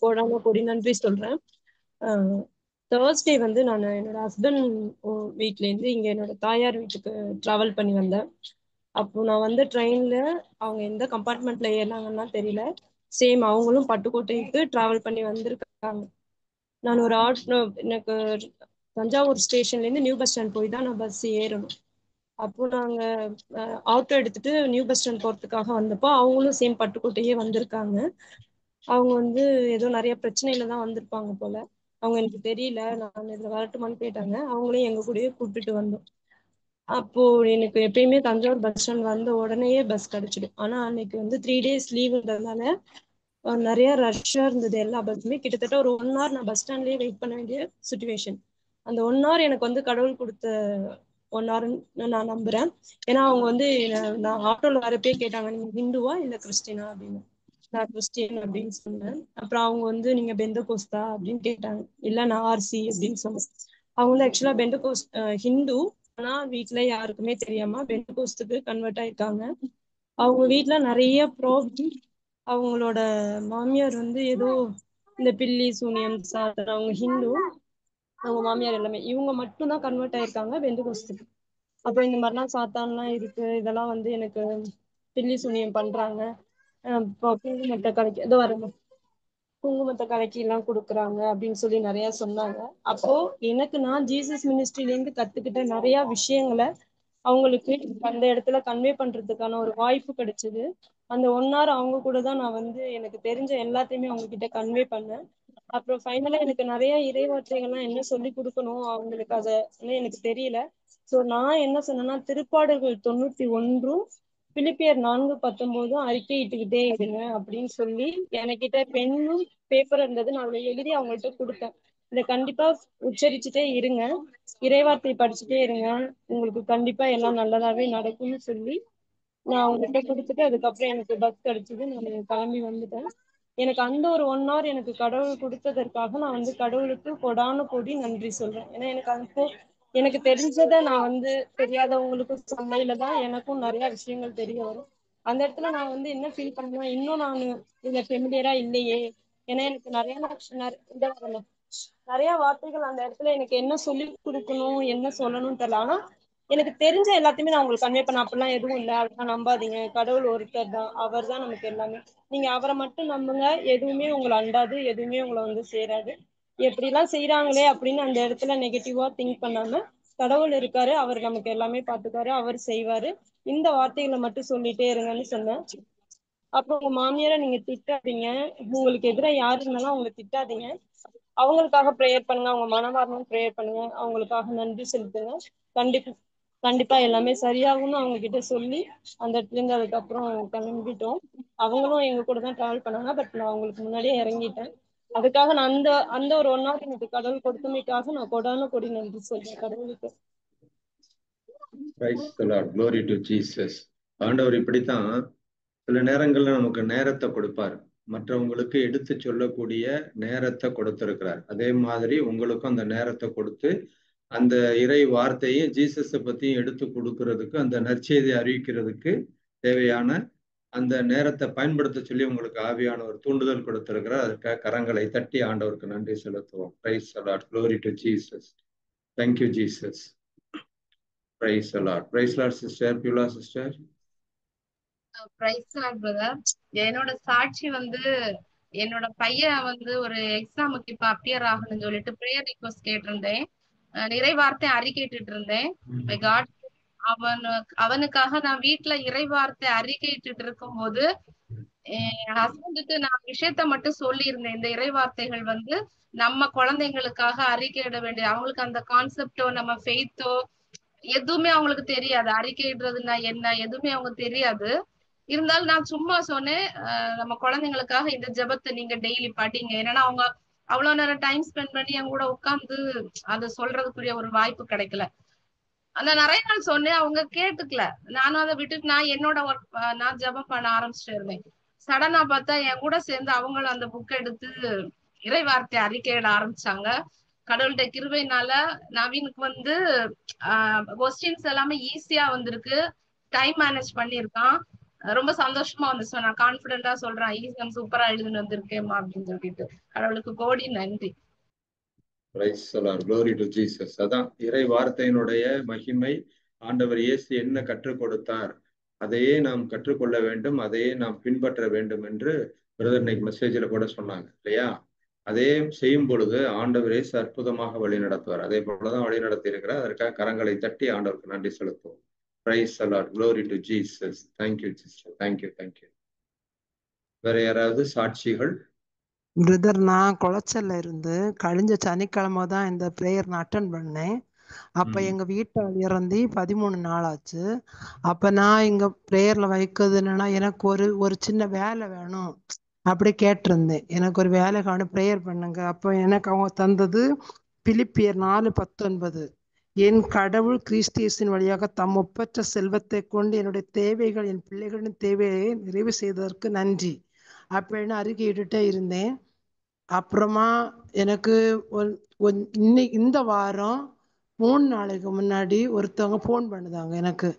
கோடான கோடி நன்றி சொல்றேன். தேர்ஸ்டே வந்து நான் என்னோட ஹஸ்பண்ட் வீட்லேருந்து இங்கே என்னோட தாயார் வீட்டுக்கு ட்ராவல் பண்ணி வந்தேன். அப்போ நான் வந்து ட்ரெயினில் அவங்க எந்த கம்பார்ட்மெண்ட்ல ஏறினாங்கன்னா தெரியல. சேம் அவங்களும் பட்டுக்கோட்டைக்கு ட்ராவல் பண்ணி வந்திருக்காங்க. நான் ஒரு எனக்கு தஞ்சாவூர் ஸ்டேஷன்லேருந்து நியூ பஸ் ஸ்டாண்ட் போய் தான் நான் பஸ் ஏறணும். அப்போ நாங்கள் ஆட்டோ எடுத்துட்டு நியூ பஸ் ஸ்டாண்ட் போகிறதுக்காக வந்தப்போ அவங்களும் சேம் பட்டுக்கோட்டையே வந்திருக்காங்க. அவங்க வந்து ஏதோ நிறைய பிரச்சனையில தான் வந்திருப்பாங்க போல. அவங்க எனக்கு தெரியல, நான் இதுல வரட்டுமான்னு கேட்டாங்க. அவங்களையும் எங்க கூடயே கூப்பிட்டுட்டு வந்தோம். அப்போ எனக்கு எப்பயுமே தஞ்சாவூர் பஸ் ஸ்டாண்ட் வந்த உடனேயே பஸ் கிடைச்சிடும். ஆனா அன்னைக்கு வந்து 3 days லீவுன்றதுனால நிறைய ரஷ்ஷா இருந்தது. எல்லா பஸ்ஸுமே கிட்டத்தட்ட ஒரு 1 hour நான் பஸ் ஸ்டாண்ட்லயே வெயிட் பண்ண வேண்டிய சுச்சுவேஷன். அந்த 1 hour எனக்கு வந்து கடவுள் கொடுத்த 1 hour நான் நம்புறேன். ஏன்னா அவங்க வந்து நான் ஆட்டோல வரப்பே கேட்டாங்க, நீங்க ஹிந்துவா இல்ல கிறிஸ்டினா அப்படின்னு. நான் கிறிஸ்டின் அப்படின்னு சொன்னேன். அப்புறம் அவங்க வந்து நீங்க பெந்தகோஸ்தா அப்படின்னு கேட்டாங்க. இல்ல நான் ஆர்சி அப்படின்னு சொன்னேன். அவங்க வந்து ஆக்சுவலா பெந்தகோஸ் ஹிந்து. ஆனா வீட்டுல யாருக்குமே தெரியாம பெந்தகோஸ்துக்கு கன்வெர்ட் ஆயிருக்காங்க. அவங்க வீட்டுல நிறைய ப்ராப்ளம். அவங்களோட மாமியார் வந்து ஏதோ இந்த பில்லி சூனியம் சாத்தன். அவங்க ஹிந்து. அவங்க மாமியார் எல்லாமே இவங்க மட்டும் தான் கன்வெர்ட் ஆயிருக்காங்க பெந்தகோஸ்துக்கு. அப்போ இந்த மாதிரிலாம் சாத்தான்லாம் இருக்கு, இதெல்லாம் வந்து எனக்கு பில்லி சூனியம் பண்றாங்க. இப்போ குங்குமத்தை கலக்கி ஏதோ வரணும், குங்குமத்தை கலக்கி எல்லாம் கொடுக்குறாங்க அப்படின்னு சொல்லி நிறைய சொன்னாங்க. அப்போ எனக்கு நான் ஜீசஸ் மினிஸ்ட்ரில இருந்து கத்துக்கிட்ட நிறைய விஷயங்களை அவங்களுக்கு அந்த இடத்துல கன்வே பண்றதுக்கான ஒரு வாய்ப்பு கிடைச்சது. அந்த 1 hour அவங்க கூட தான் நான் வந்து எனக்கு தெரிஞ்ச எல்லாத்தையுமே அவங்க கிட்ட கன்வே பண்ணேன். அப்புறம் ஃபைனலா எனக்கு நிறைய இறைவார்த்தைகள்லாம் என்ன சொல்லி கொடுக்கணும் அவங்களுக்கு அதை எனக்கு தெரியல. சோ நான் என்ன சொன்னேன்னா, திருப்பாடல்கள் 91 பிலிப்பியர் 4:19 அறிக்கையிட்டுக்கிட்டே இருங்க அப்படின்னு சொல்லி என்கிட்ட பெண்ணும் பேப்பர் இருந்தது. நான் அதை எழுதி அவங்கள்ட்ட கொடுத்தேன். இதை கண்டிப்பா உச்சரிச்சுட்டே இருங்க, இறைவார்த்தை படிச்சுட்டே இருங்க, உங்களுக்கு கண்டிப்பா எல்லாம் நல்லதாவே நடக்கும்னு சொல்லி நான் அவங்ககிட்ட கொடுத்துட்டு அதுக்கப்புறம் எனக்கு பஸ் கிடைச்சது. நான் கிளம்பி வந்துட்டேன். எனக்கு அந்த ஒரு 1 hour எனக்கு கடவுள் கொடுத்ததற்காக நான் வந்து கடவுளுக்கு கொடான கோடி நன்றி சொல்றேன். ஏன்னா எனக்கு அப்போ எனக்கு தெரிஞ்சதை நான் வந்து தெரியாதவங்களுக்கு சொன்னையில தான் எனக்கும் நிறைய விஷயங்கள் தெரிய வரும். அந்த இடத்துல நான் வந்து என்ன ஃபீல் பண்ணுவேன், இன்னும் நான் இதுல ஃபெமிலியரா இல்லையே. ஏன்னா எனக்கு நிறைய வார்த்தைகள் அந்த இடத்துல எனக்கு என்ன சொல்லி கொடுக்கணும் என்ன சொல்லணும்னு தெரியல. ஆனா எனக்கு தெரிஞ்ச எல்லாத்தையுமே நான் உங்களுக்கு கன்வே பண்ண, அப்படிலாம் எதுவும் இல்லை, அதெல்லாம் நம்பாதீங்க, கடவுள் ஒருத்தர் தான், அவர் தான் நமக்கு எல்லாமே, நீங்க அவரை மட்டும் நம்புங்க, எதுவுமே உங்களை அண்டாது, எதுவுமே உங்களை வந்து சேராது. எப்படிலாம் செய்யறாங்களே அப்படின்னு அந்த இடத்துல நெகட்டிவா திங்க் பண்ணாம கடவுள் இருக்காரு, அவர் நமக்கு எல்லாமே பார்த்துக்காரு, அவர் செய்வாரு, இந்த வார்த்தைகளை மட்டும் சொல்லிட்டே இருங்கன்னு சொன்னேன். அப்புறம் உங்க மாமியாரை நீங்க திட்டாதீங்க, உங்களுக்கு எதிராக யாரு இருந்தாலும் அவங்களை திட்டாதீங்க, அவங்களுக்காக ப்ரேயர் பண்ணுங்க, அவங்க மனமார்ந்த ப்ரேயர் பண்ணுங்க, அவங்களுக்காக நன்றி செலுத்துங்க. கண்டிப்பா கண்டிப்பா எல்லாமே சரியாகும்னு அவங்க கிட்ட சொல்லி அந்த இடத்துல இருந்து அதுக்கப்புறம் கிளம்பிட்டோம். அவங்களும் எங்க கூட தான் டிராவல் பண்ணாங்க. பட் நான் அவங்களுக்கு முன்னாடியே இறங்கிட்டேன். அதுக்காக நான் அந்த அந்த ஒரு 1 hour எனக்கு கடவுள் கொடுத்தமைக்காக நான் கொடான கொடி நன்றி சொல்றேன் கடவுளுக்கு. Praise the Lord, glory to Jesus. ஆண்டவர் இப்படித்தான் சில நேரங்கள்ல நமக்கு நேரத்தை கொடுப்பார், மற்றவங்களுக்கு எடுத்து சொல்லக்கூடிய நேரத்தை கொடுத்திருக்கிறார். அதே மாதிரி உங்களுக்கும் அந்த நேரத்தை கொடுத்து அந்த இறை வார்த்தையும் ஜீசஸை பத்தியும் எடுத்து கொடுக்கறதுக்கு, அந்த நற்செய்தியை அறிவிக்கிறதுக்கு தேவையான அந்த நேரத்தை பயன்படுத்த சொல்லி உங்களுக்கு ஆவியானவர் தூண்டுதல் கொடுத்திருக்கிறார். அதுக்காக கரங்களை தட்டி ஆண்டவருக்கு நன்றி செலுத்துவோம். Praise the Lord, glory to Jesus. Thank you Jesus. Praise the Lord. Praise the Lord sister. Pula sister. Praise Lord brother. என்னோட சாட்சி வந்து என்னோட பையன் வந்து ஒரு எக்ஸாமுக்கு இப்ப அப்பியர் ஆகணும்னு சொல்லிட்டு ப்ரேயர் ரிக்வெஸ்ட் கேட்டிருந்தேன். இறை வார்த்தை அறிக்கையிட்டு இருந்தேன். காட் அவனுக்காக நான் வீட்டுல இறை வார்த்தை அறிக்கையிட்டு இருக்கும் போது என் ஹஸ்பண்டுக்கு நான் விஷயத்த மட்டும் சொல்லி இருந்தேன். இந்த இறை வார்த்தைகள் வந்து நம்ம குழந்தைங்களுக்காக அறிக்கையிட வேண்டிய, அவங்களுக்கு அந்த கான்செப்டோ நம்ம ஃபெய்த்தோ எதுவுமே அவங்களுக்கு தெரியாது, அறிக்கையிடுறதுன்னா என்ன எதுவுமே அவங்க தெரியாது. இருந்தாலும் நான் சும்மா சொன்னேன், நம்ம குழந்தைங்களுக்காக இந்த ஜெபத்தை நீங்க டெய்லி படிங்க. ஏன்னா அவங்க அவ்வளவு நேரம் டைம் ஸ்பெண்ட் பண்ணி என் கூட உட்கார்ந்து அதை சொல்றதுக்குரிய ஒரு வாய்ப்பு கிடைக்கல. அந்த நிறைய நாள் சொன்னேன், அவங்க கேட்டுக்கல. நானும் அதை விட்டுட்டு நான் என்னோட ஒர்க், நான் ஜெபம் பண்ண ஆரம்பிச்சுட்டு இருந்தேன். சடனா பார்த்தா என் கூட சேர்ந்து அவங்களும் அந்த புக் எடுத்து இறை வார்த்தை அறிக்கையிட ஆரம்பிச்சாங்க. கடவுள்கிட்ட கிருபையினால நவீனுக்கு வந்து கொஸ்டின்ஸ் எல்லாமே ஈஸியா வந்திருக்கு, டைம் மேனேஜ் பண்ணியிருக்கான். ரொம்ப சந்தோஷமா வந்துச்சு. நான் கான்பிடென்டா சொல்றேன், ஈஸியம் சூப்பரா எழுதுன்னு வந்திருக்கேம்மா அப்படின்னு சொல்லிட்டு. கடவுளுக்கு கோடி நன்றி. Praise the Lord. Glory to Jesus. அதான் இறை வார்த்தையினுடைய மகிமை. ஆண்டவர் இயேசு என்ன கற்றுக் கொடுத்தார் அதையே நாம் கற்றுக்கொள்ள வேண்டும், அதையே நாம் பின்பற்ற வேண்டும் என்று பிரதர் இன்னைக்கு மெசேஜ்ல கூட சொன்னாங்க இல்லையா? அதே செய்யும் பொழுது ஆண்டவர் இயேசு அற்புதமாக வழி நடத்துவார். அதே போலதான் வழி நடத்தி இருக்கிறார். அதற்காக கரங்களை தட்டி ஆண்டவருக்கு நன்றி செலுத்துவோம். Praise the Lord. Glory to Jesus. Thank you, sister. Thank you, thank you. வேற யாராவது சாட்சிகள்? பிரதர், நான் குளச்சல்ல இருந்து கழிஞ்ச சனிக்கிழமை தான் இந்த ப்ரேயர் நான் அட்டன் பண்ணேன். அப்ப எங்க வீட்டால் இறந்தி 13 நாள் ஆச்சு. அப்ப நான் இங்க ப்ரேயர்ல வைக்கிறது என்னன்னா, எனக்கு ஒரு சின்ன வேலை வேணும் அப்படி கேட்டிருந்தேன். எனக்கு ஒரு வேலை காணும், ப்ரேயர் பண்ணுங்க. அப்ப எனக்கு அவங்க தந்தது பிலிப்பியர் 4:19. என் கடவுள் கிறிஸ்தியஸின் வழியாக தம் ஒப்பற்ற செல்வத்தை கொண்டு என்னுடைய தேவைகள், என் பிள்ளைகளின் தேவையை நிறைவு செய்ததற்கு நன்றி அப்படின்னு அறிக்கையிட்டுட்டே இருந்தேன். அப்புறமா எனக்கு இன்னைக்கு இந்த வாரம் 3 நாளைக்கு முன்னாடி ஒருத்தவங்க ஃபோன் பண்ணுதாங்க எனக்கு.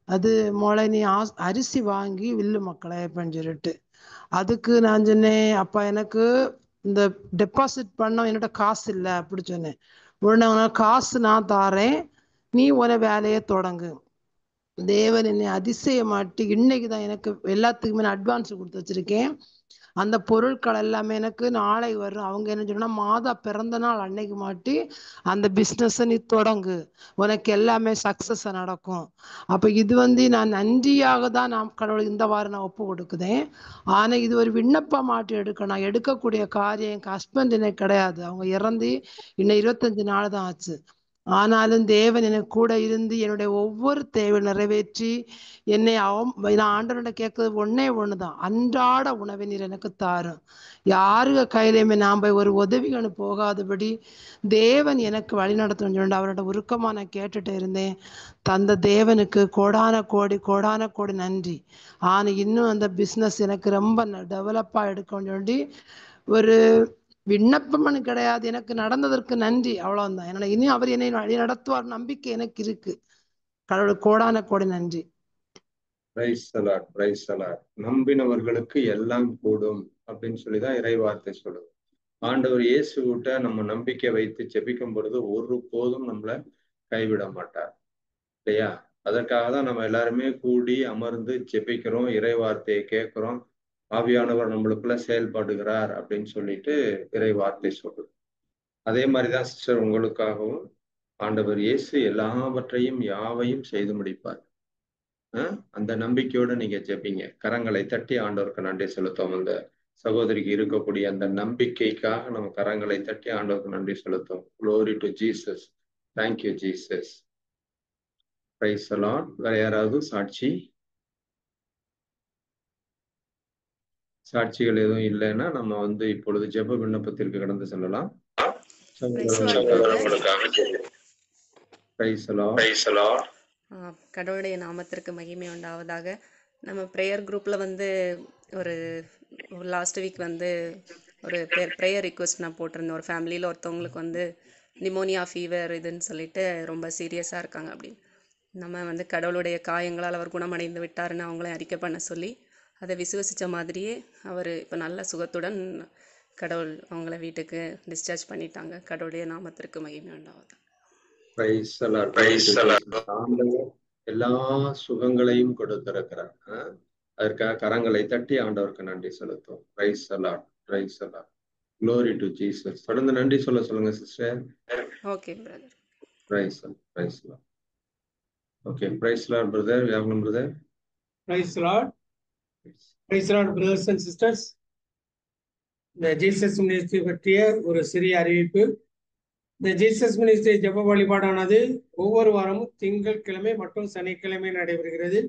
அது மொளை நீ அரிசி வாங்கி வில்லு மக்களை அப்படின்னு சொல்லிட்டு. அதுக்கு நான் சொன்னேன், அப்பா எனக்கு இந்த டெபாசிட் பண்ண என்னோட காசு இல்லை அப்படி சொன்னேன். உடனே காசு நான் தாரேன், நீ உன வேலையை தொடங்கு. தேவன் என்னை அதிசயமாட்டி இன்னைக்கு தான் எனக்கு எல்லாத்துக்குமே நான் அட்வான்ஸ் கொடுத்து வச்சிருக்கேன். அந்த பொருட்கள் எல்லாமே எனக்கு நாளை வரும். அவங்க என்ன சொன்னா, மாதா பிறந்த நாள் அன்னைக்கு மாட்டி அந்த பிஸ்னஸ் நீ தொடங்கு, உனக்கு எல்லாமே சக்சஸ் நடக்கும். அப்ப இது நான் நன்றியாக தான் நான் கடவுளுக்கு இந்த வாரம் நான் ஒப்பு கொடுக்குதேன். ஆனா இது ஒரு விண்ணப்ப மாட்டி எடுக்க நான் எடுக்கக்கூடிய காரியம் என் ஹஸ்பண்ட் எனக்கு கிடையாது. அவங்க இறந்து இன்னும் 25 நாள் தான் ஆச்சு. ஆனாலும் தேவன் எனக்கு கூட இருந்து என்னுடைய ஒவ்வொரு தேவை நிறைவேற்றி என்னை நான் ஆண்டவன்கிட்ட கேட்கறது ஒண்ணுதான், அன்றாட உணவை நீர் எனக்கு தாரும். யாருக கையிலையுமே நான் போய் ஒரு உதவிகன்னு போகாதபடி தேவன் எனக்கு வழி நடத்தணும்னு சொல்லிட்டு அவரோட உருக்கமா நான் கேட்டுட்டு இருந்தேன். தந்த தேவனுக்கு கோடான கோடி நன்றி. ஆனா இன்னும் அந்த பிஸ்னஸ் எனக்கு ரொம்ப டெவலப்பா எடுக்கணும்னு சொல்லி ஒரு விண்ணப்பம்னு கிடையாது, எனக்கு நடந்ததற்கு நன்றி, அவ்வளவுதான். என்னோட இனி அவர் என்னை வழி நடத்துவார் நம்பிக்கை எனக்கு இருக்கு. கடவுளுக்கு கோடான நன்றி. Praise the Lord. Praise the Lord. நம்பினவர்களுக்கு எல்லாம் கூடும் அப்படின்னு சொல்லிதான் இறை வார்த்தை சொல்லுது. ஆண்டவர் இயேசுகிட்ட நம்ம நம்பிக்கை வைத்து ஜெபிக்கும் பொழுது ஒரு போதும் நம்மள கைவிட மாட்டார் இல்லையா? அதற்காக தான் நம்ம எல்லாருமே கூடி அமர்ந்து ஜெபிக்கிறோம், இறை வார்த்தையை கேட்கிறோம், ஆவியானவர் நம்மளுக்குள்ள செயல்படுகிறார் அப்படின்னு சொல்லிட்டு இறை வார்த்தை சொல்லுது. அதே மாதிரிதான் சிஸ்டர், உங்களுக்காகவும் ஆண்டவர் இயேசு எல்லாவற்றையும் யாவையும் செய்து முடிப்பார். அந்த நம்பிக்கையோட நீங்க ஜெபிங்க. கரங்களை தட்டி ஆண்டவருக்கு நன்றி செலுத்தும். அந்த சகோதரிக்கு இருக்கக்கூடிய அந்த நம்பிக்கைக்காக நம்ம கரங்களை தட்டி ஆண்டவருக்கு நன்றி செலுத்தும். Glory to Jesus. Thank you, Jesus. Praise the Lord. வேற யாராவது சாட்சிகள் எதுவும் இல்லைன்னா நம்ம இப்பொழுது ஜெப விண்ணப்பத்திற்கு கடந்து செல்லலாம். கடவுளுடைய நாமத்திற்கு மகிமை உண்டாவதாக. நம்ம ப்ரேயர் குரூப்பில் ஒரு லாஸ்ட் வீக் ஒரு ப்ரேயர் ரிக்வெஸ்ட் நான் போட்டிருந்தேன். ஒரு ஃபேமிலியில் ஒருத்தவங்களுக்கு நிமோனியா ஃபீவர் இதுன்னு சொல்லிட்டு ரொம்ப சீரியஸாக இருக்காங்க அப்படின்னு. நம்ம கடவுளுடைய காயங்களால் அவர் குணமடைந்து விட்டாருன்னு அவங்களே அறிக்கை பண்ண சொல்லி அதை விசுவசித்த மாதிரியே அவர் இப்போ நல்ல சுகத்துடன் கடவுள் அவங்கள வீட்டுக்கு டிஸ்சார்ஜ் பண்ணிட்டாங்க. கடவுளுடைய நாமத்திற்கு மகிமை உண்டாவதாக. எல்லா சுகங்களையும் கொடுத்திருக்கிறார். அதற்காக கரங்களை தட்டி ஆண்டவருக்கு நன்றி செலுத்தும். Praise the Lord. Praise the Lord. Glory to Jesus. தொடர்ந்து நன்றி சொல்லுங்க sister. Okay brother. Praise the Lord. Praise the Lord. Okay, praise the Lord brother. Yavam brother. Praise the Lord. Praise the Lord brothers and sisters. இந்த Jesus ministry பற்றிய ஒரு சிறிய அறிவிப்பு. இந்த Jesus ministry ஜெப வழிபாடானது ஒவ்வொரு வாரமும் திங்கட்கிழமை மற்றும் சனிக்கிழமை நடைபெறுகிறது.